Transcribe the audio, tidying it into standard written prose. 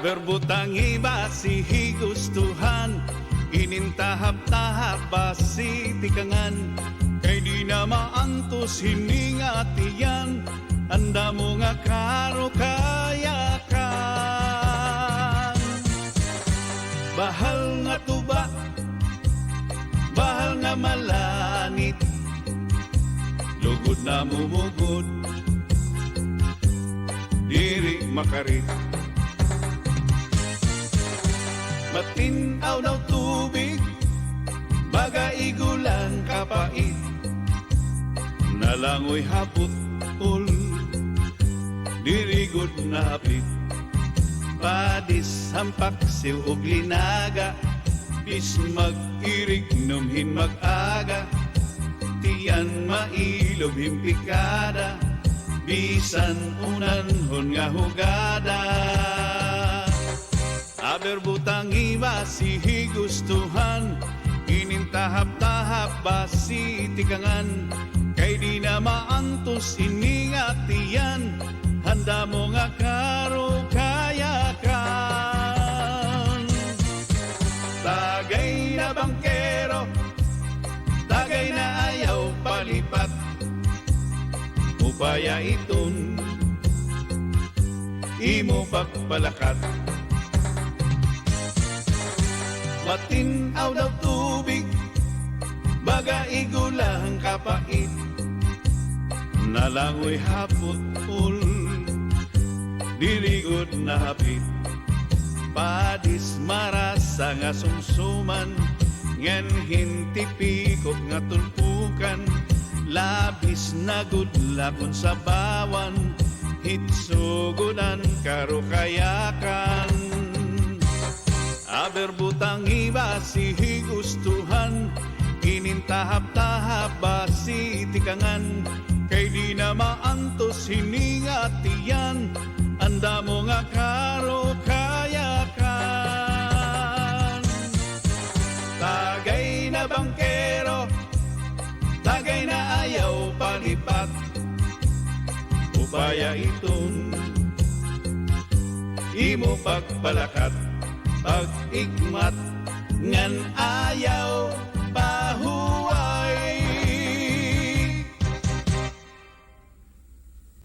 Berbutang iba si higustuhan, inintahap-tahap basi tikangan, kay di na maantos hiningatiyan, anda mo nga karo kayakan. Bahal nga tuba, bahal nga malanit, lugod na mumugod, diri makarit. Matinaw daw tubig, baga igulang kapait, nalangoy hapot-ul, dirigod na hapit. Padis hampak siw og linaga, bis mag-irig numhin mag-aga, tiyan mailog himpikada, bisan unanhon nga hugada. Berbutang iba si higustuhan, inintahap-tahap basi tikangan, kay di na maantos iningatiyan, handa mo nga karo kayakan. Tagay na bangkero, tagay na ayaw palipat, upaya iton imo pagpalakat. Matinaw daw tubig, baga igulang kapait, nalangoy hapot-ul, dirigod na hapit. Padis marasa nga sumsuman, ngan hintipikot nga tulpukan, labis na gudlakon sa bawan, hitsugudan karo kayakan. Berbutang iba si higustuhan, inintahap-tahap basi tikangan, kay di na maantos hiningatiyan, anda mo nga karo kayakan. Tagay na bangkero, tagay na ayaw palipat, upaya iton imo pagpalakat, pag-ikmat ngan ayaw